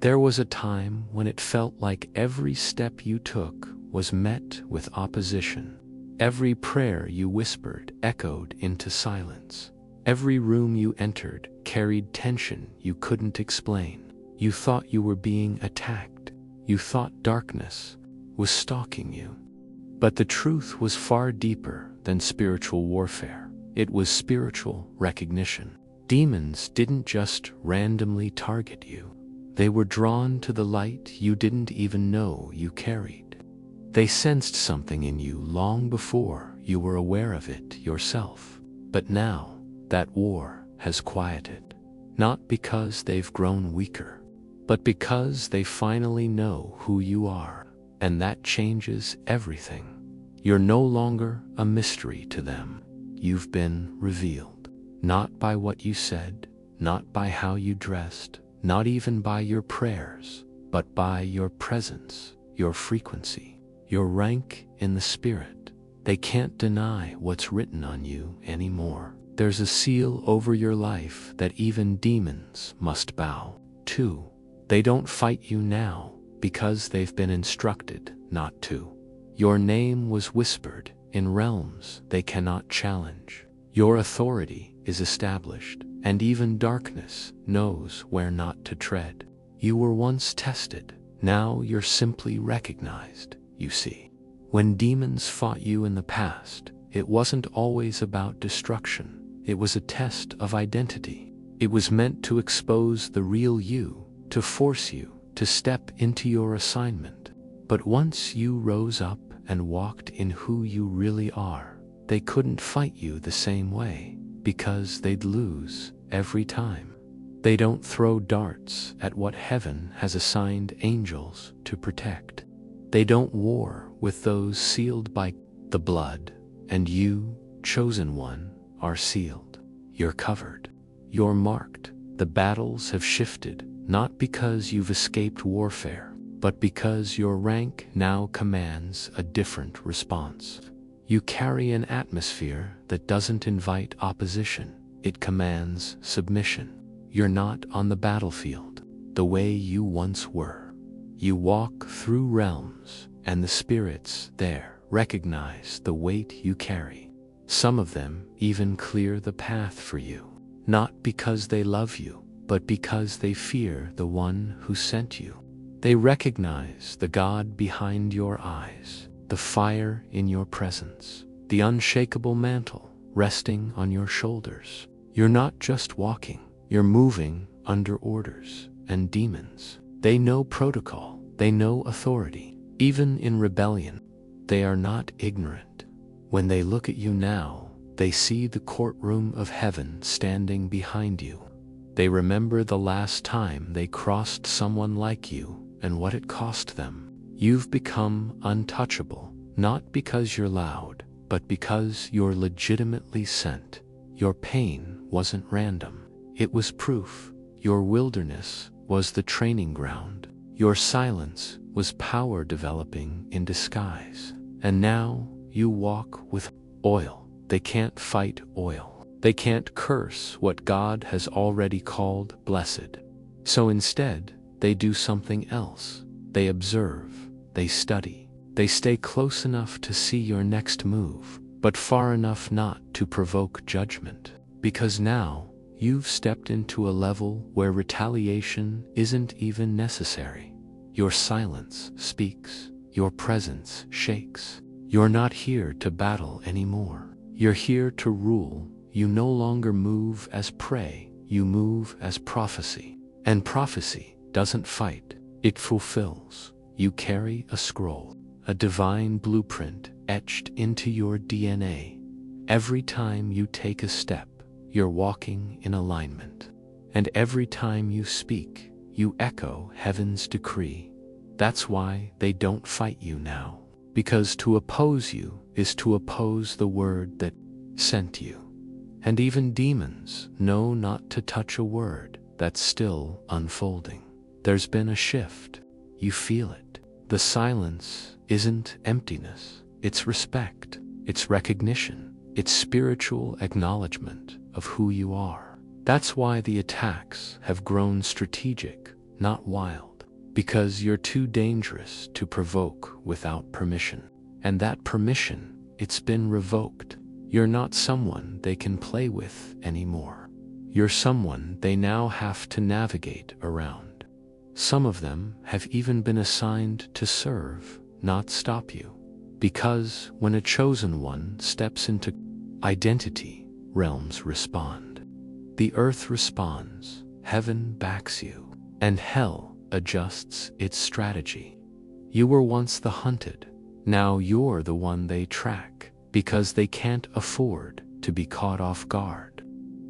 There was a time when it felt like every step you took was met with opposition. Every prayer you whispered echoed into silence. Every room you entered carried tension you couldn't explain. You thought you were being attacked. You thought darkness was stalking you. But the truth was far deeper than spiritual warfare. It was spiritual recognition. Demons didn't just randomly target you. They were drawn to the light you didn't even know you carried. They sensed something in you long before you were aware of it yourself. But now, that war has quieted. Not because they've grown weaker, but because they finally know who you are. And that changes everything. You're no longer a mystery to them. You've been revealed. Not by what you said, not by how you dressed, not even by your prayers, but by your presence, your frequency, your rank in the spirit. They can't deny what's written on you anymore. There's a seal over your life that even demons must bow to. They don't fight you now because they've been instructed not to. Your name was whispered in realms they cannot challenge. Your authority is established, and even darkness knows where not to tread. You were once tested, now you're simply recognized, you see. When demons fought you in the past, it wasn't always about destruction. It was a test of identity. It was meant to expose the real you, to force you to step into your assignment. But once you rose up and walked in who you really are, they couldn't fight you the same way, because they'd lose every time. They don't throw darts at what heaven has assigned angels to protect. They don't war with those sealed by the blood, and you, chosen one, are sealed. You're covered. You're marked. The battles have shifted, not because you've escaped warfare, but because your rank now commands a different response. You carry an atmosphere that doesn't invite opposition. It commands submission. You're not on the battlefield the way you once were. You walk through realms, and the spirits there recognize the weight you carry. Some of them even clear the path for you, not because they love you, but because they fear the one who sent you. They recognize the God behind your eyes, the fire in your presence, the unshakable mantle resting on your shoulders. You're not just walking, you're moving under orders. And demons, they know protocol, they know authority. Even in rebellion, they are not ignorant. When they look at you now, they see the courtroom of heaven standing behind you. They remember the last time they crossed someone like you and what it cost them. You've become untouchable, not because you're loud, but because you're legitimately sent. Your pain wasn't random. It was proof. Your wilderness was the training ground. Your silence was power developing in disguise. And now you walk with oil. They can't fight oil. They can't curse what God has already called blessed. So instead, they do something else. They observe. They study. They stay close enough to see your next move, but far enough not to provoke judgment. Because now, you've stepped into a level where retaliation isn't even necessary. Your silence speaks. Your presence shakes. You're not here to battle anymore. You're here to rule. You no longer move as prey. You move as prophecy. And prophecy doesn't fight. It fulfills. You carry a scroll, a divine blueprint etched into your DNA. Every time you take a step, you're walking in alignment. And every time you speak, you echo heaven's decree. That's why they don't fight you now. Because to oppose you is to oppose the word that sent you. And even demons know not to touch a word that's still unfolding. There's been a shift. You feel it. The silence isn't emptiness. It's respect. It's recognition. It's spiritual acknowledgement of who you are. That's why the attacks have grown strategic, not wild. Because you're too dangerous to provoke without permission. And that permission, it's been revoked. You're not someone they can play with anymore. You're someone they now have to navigate around. Some of them have even been assigned to serve, not stop you. Because when a chosen one steps into identity, realms respond. The earth responds, heaven backs you, and hell adjusts its strategy. You were once the hunted, now you're the one they track, because they can't afford to be caught off guard.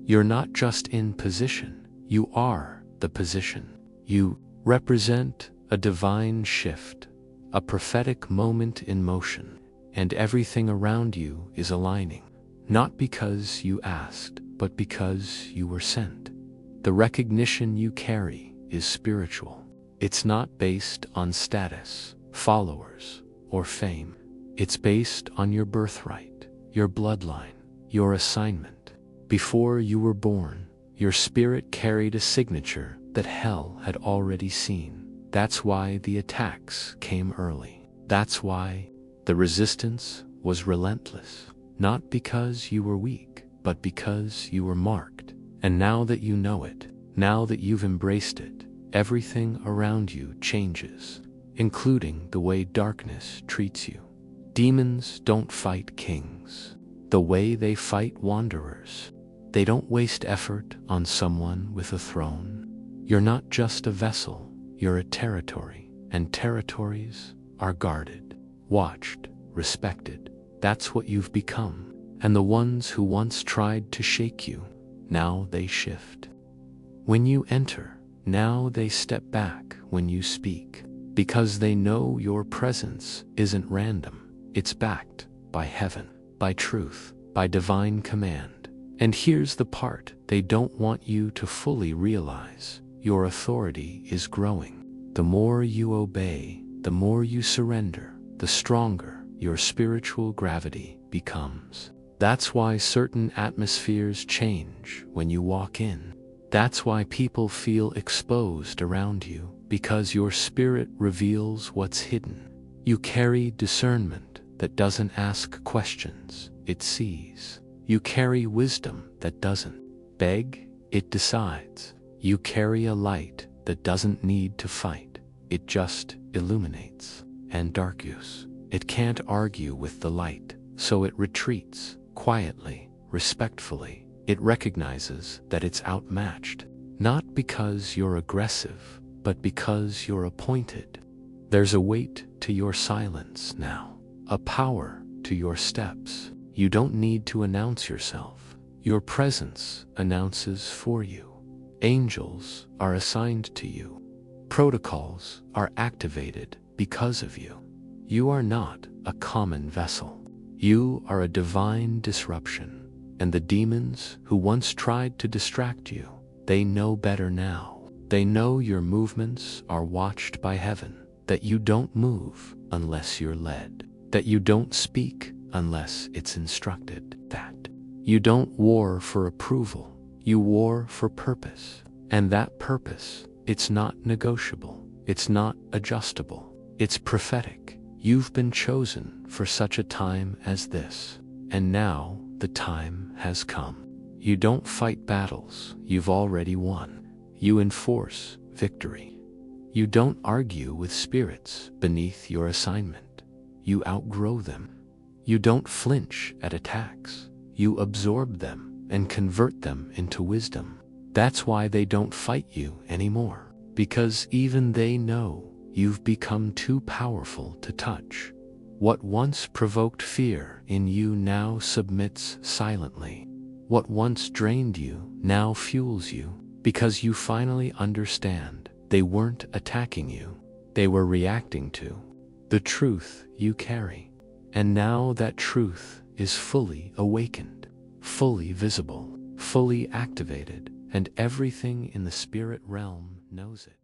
You're not just in position, you are the position. You represent a divine shift, a prophetic moment in motion, and everything around you is aligning. Not because you asked, but because you were sent. The recognition you carry is spiritual. It's not based on status, followers, or fame. It's based on your birthright, your bloodline, your assignment. Before you were born, your spirit carried a signature that hell had already seen. That's why the attacks came early. That's why the resistance was relentless. Not because you were weak, but because you were marked. And now that you know it, now that you've embraced it, everything around you changes, including the way darkness treats you. Demons don't fight kings the way they fight wanderers. They don't waste effort on someone with a throne. You're not just a vessel, you're a territory, and territories are guarded, watched, respected. That's what you've become. And the ones who once tried to shake you, now they shift. When you enter, now they step back when you speak, because they know your presence isn't random. It's backed by heaven, by truth, by divine command. And here's the part they don't want you to fully realize. Your authority is growing. The more you obey, the more you surrender, the stronger your spiritual gravity becomes. That's why certain atmospheres change when you walk in. That's why people feel exposed around you, because your spirit reveals what's hidden. You carry discernment that doesn't ask questions, it sees. You carry wisdom that doesn't beg, it decides. You carry a light that doesn't need to fight, it just illuminates. And darkness, it can't argue with the light, so it retreats, quietly, respectfully. It recognizes that it's outmatched, not because you're aggressive, but because you're appointed. There's a weight to your silence now, a power to your steps. You don't need to announce yourself. Your presence announces for you. Angels are assigned to you. Protocols are activated because of you. You are not a common vessel. You are a divine disruption. And the demons who once tried to distract you, they know better now. They know your movements are watched by heaven, that you don't move unless you're led, that you don't speak unless it's instructed, that you don't war for approval, you war for purpose. And that purpose, it's not negotiable, it's not adjustable, it's prophetic. You've been chosen for such a time as this, and now the time has come. You don't fight battles you've already won. You enforce victory. You don't argue with spirits beneath your assignment. You outgrow them. You don't flinch at attacks. You absorb them and convert them into wisdom. That's why they don't fight you anymore, because even they know you've become too powerful to touch. What once provoked fear in you now submits silently. What once drained you now fuels you, because you finally understand they weren't attacking you, they were reacting to the truth you carry. And now that truth is fully awakened, fully visible, fully activated, and everything in the spirit realm knows it.